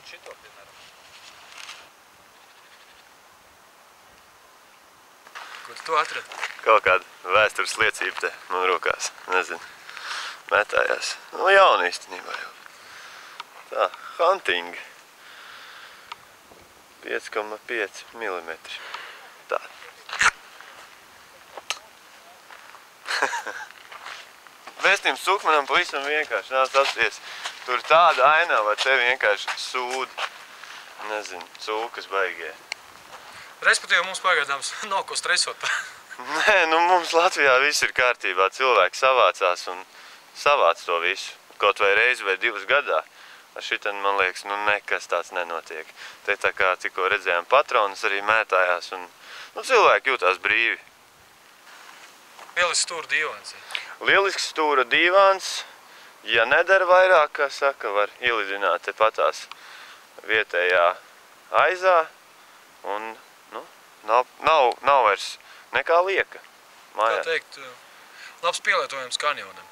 Ot šito, piemēram. Ko tu atradi? Kaut kāda vēstures liecība te man rokās. Nezinu. Metājās. Nu, jauna īstenībā jau. Tā, hunting. 5,5 milimetri. Tā. Vēstījums cukmanam pavisam vienkārši nāc apsties. Tur tāda ainava ar tevi vienkārši sūda. Nezinu, cūkas baigie. Respektīvi, mums pagaidām nav ko stresot. Nē, nu mums Latvijā viss ir kārtībā. Cilvēki savācās un savāc to visu. Kaut vai reizi vai 2 gadā. Ar šitien, man liekas, nu nekas tāds nenotiek. Te tā kā tikko redzējām patronus arī mētājās un cilvēki jūtās brīvi. Lielisks stūra dīvāns. Lielisks stūra dīvāns. Ja nedara vairāk, kā saka, var ielidināt te patās vietējā aizā. Un, nu, nav vairs nekā lieka mājā. Tā teikt, labs pielietojums kanjonam.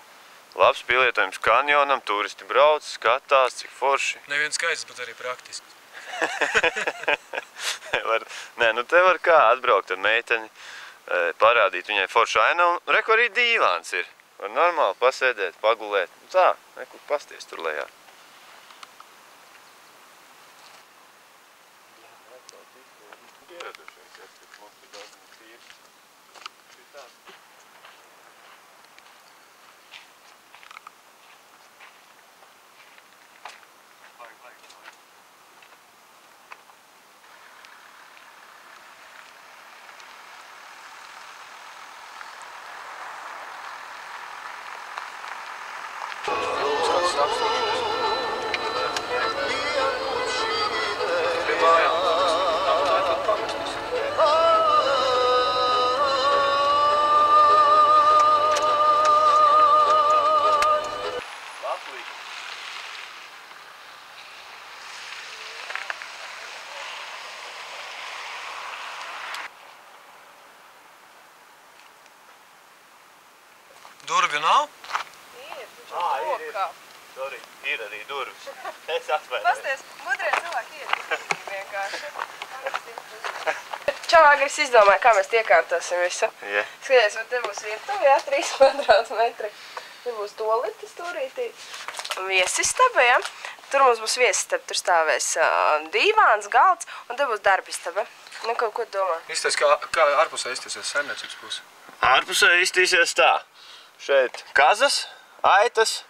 Labs pielietojums kanjonam, turisti brauc, skatās, cik forši. Nevien skaists, bet arī praktiski. Nē, nu te var kā atbraukt ar meiteni, parādīt viņai foršu ainavu. Reku arī dīvāns ir. Var normāli pasēdēt, pagulēt. Tā, nekur pasties tur lejā. Durvju nav? Ir. Sorry, ir arī durvis. Es atvainojos. Pasties, gudrie cilvēki ir vienkārši. Čau, Agris izdomāja, kā mēs iekārtosim visu. Yeah. Skaties, vai te būs virtuve, jā, 3 kvadrātmetri. Te būs tolītis turītī. Viesistaba, jā. Tur mums būs viesistaba, tur stāvēs dīvāns, galds, un te būs darbistaba. Nu, ko domā? Izties, kā ārpusē iztiesies saimniecības pusi? Ārpusē iztīsies tā. Šeit kazas, aitas,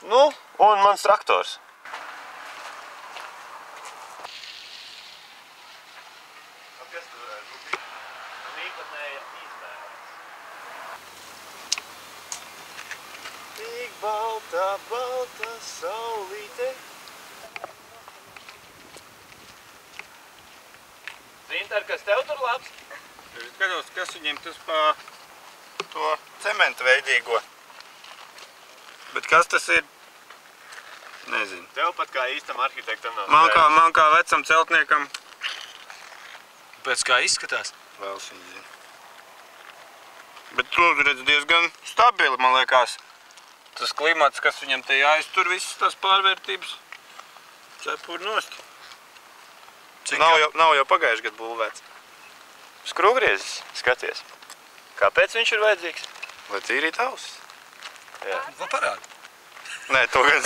nu, un mans traktors. Kas tur varētu būt? Īpatnēja izmērās. Tik balta, balta saulīte. Zintar, kas tev tur labs? Skatos, kas viņiem tas pa to cementu veidīgo. Bet kas tas ir? Nezinu. Tev pat kā īstam arhitektam nav Man kā vecam celtniekam. Pēc kā izskatās? Vēl viņi zina. Bet tu redz diezgan stabili, man liekas. Tas klimats, kas viņam te jāiztur, visas tās pārvērtības cepur nost. Nav jau pagājuši gadu būvēts. Skrūvgriezis, skaties. Kāpēc viņš ir vajadzīgs? Lai tīrīt ausis. Jā. Vai parādi? Nē, to gan.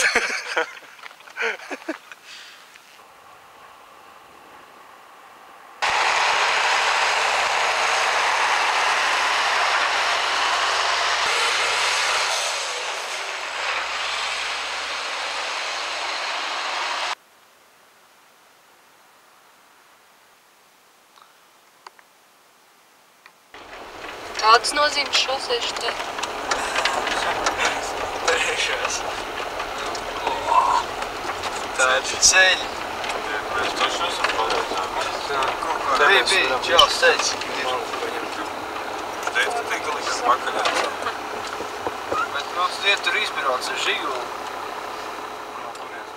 Kādas nozīmes šoseiši te? Trešais. Tā ir ceļi. Mēs taču esam pareizā. Bija, čels ceļs. Teikt, ka tiek likās pakaļā. Bet mums iet tur izbrauc ar žiguli.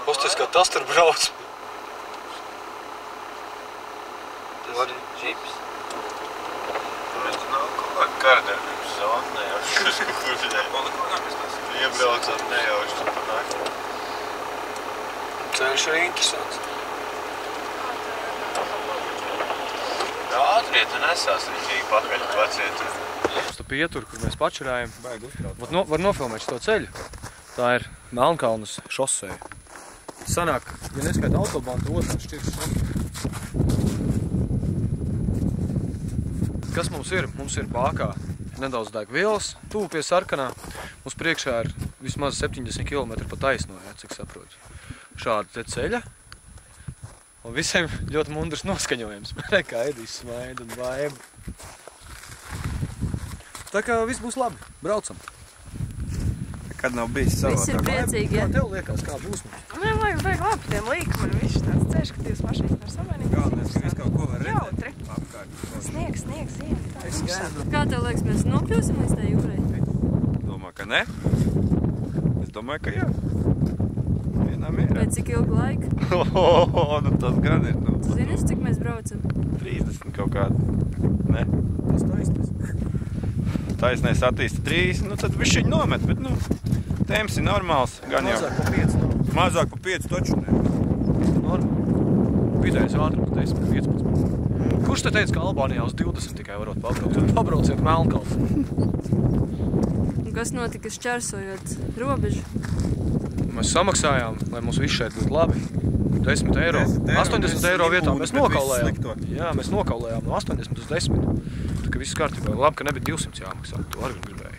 Pasties, kā tas tur brauc. Tas ir džips. Mēs tur nav kaut kā kārdarbības zona nejauši. Kur viņai iebraucot nejauši tur pa nakti. Ceļš ir interesants. Ātri, ja tu nesās riņķīgi pakaļ pacieti. Uz tu pietur, kur mēs pačurājam. Var nofilmēt šo ceļu. Tā ir Melnkalnes šoseja. Sanāk, ja neskaita autobānu, tad otrās šķirs šoseja. Kas mums ir? Mums ir bākā nedaudz degvielas, tuvu pie sarkanā. Mums priekšā ir vismaz 70 km pa taisno, jā, cik saprotu. Šāda te ceļa. Un visiem ļoti mundrs noskaņojums. Kā Edijs smaida un vaiba. Tā kā viss būs labi. Braucam. Kad nav bijis savā. Viss ir priecīgi, ja? Kā tev liekas, kā būs mums? Vajag labi tiem līkumiem, viss tāds ceļš, ka divas mašīnas var savainīt. Galvenais, ka viss kaut ko var redzēt. Jautri. Sniegs, ziema. Kā tev liekas, mēs nokļūsim līdz tai jūrai? Domāju, ka ne. Es domāju, ka jā. Vienā mierā. Pēc cik ilgu laiku? Nu tas gan ir. Nu. Tu zini, cik mēs braucam? 30 kaut kāda. Ne? Tas taisnēs. Taisnēs attīsta 3, nu tad višķiņ nomet, bet nu, temps ir normāls. Gan jau. Mazāk pa 5 nav. Mazāk pa 5 taču ne. Normāli. Vidējais ātrums 10-15. Kurš te teica, ka Albānijā uz 20 tikai varot pabraukt? Un pabrauciet Melnkalni. Kas notika šķērsojot robežu? Mēs samaksājām, lai mums viss šeit būtu labi. 10 eiro. 80 eiro vietā mēs nokaulējām. Jā, mēs nokaulējām no 80 uz 10. Tā kā viss kārtībā. Labi, ka nebija 200 jāmaksā. To arī gribēju.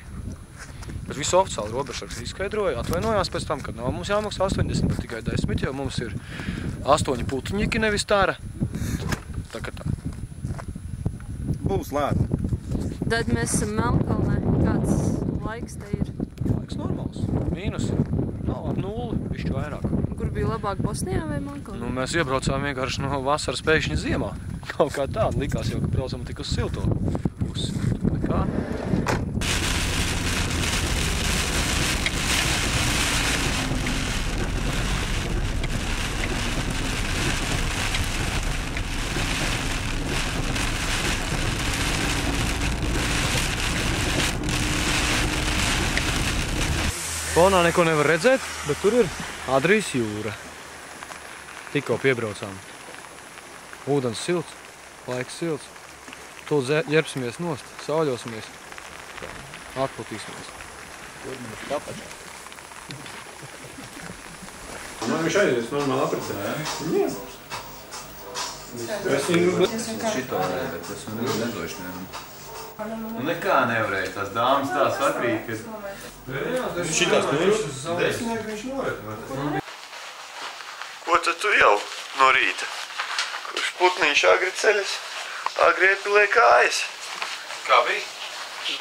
Bet visu oficiāli robežsargs izskaidroja, atvainojās pēc tam, kad nav mums jāmaksā 80, bet tikai 10, jo mums ir 8 putuņiki, nevis tāra. Tā kā tā. Būs lēti. Tad mēs esam Melnkalnē. Kāds laiks te ir? Laiks normāls. Mīnus. Nav ap 0, višķi vairāk. Kur bija labāk Bosnijā vai Melnkalnē? Nu, mēs iebraucām vienkārši no vasaras pēkšņi ziemā. Kaut kā tāda. Likās jau, ka braucam tik uz silto pusi. Nekā. Fonā neko nevar redzēt, bet tur ir Adrijas jūra. Tikko piebraucām. Ūdens silts, laiks silts. To ģerbsimies nost, sauļosimies, atputīsimies. Tur mums kapačā. Man viņš aizies normāli apricē, jā? Jā. Es viņu... Šito varēja, bet es viņu nedošu nevienam. Nu nekā nevarēja, tās dāmas tā sakrīt, ka... Šitās nūras? Desmitnieki viņš noret. Ko tad tu jau no rīta? Kurš putniņš agri ceļas, agri iepilē kājas? Kā bija?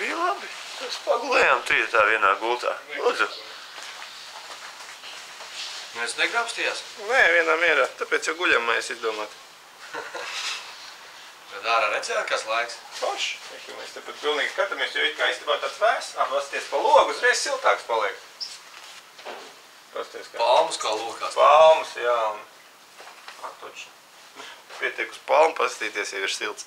Bija labi. Mēs pagulējām trijotā vienā gultā. Lūdzu. Mēs negrapstījās? Nē, vienā mierā. Tāpēc jau guļam mēs izdomāt. Tad ārā redzējāt, kas laiks? Forši. Mēs te pat pilnīgi skatāmies, jo it kā istabā tāds vēs. Apvasties pa logu, uzreiz siltāks paliek. Pasties kā. Palmas kā lokās. Palmas, jā. Un... Toči. Pietiek uz palmu pastīties, jau ir silts.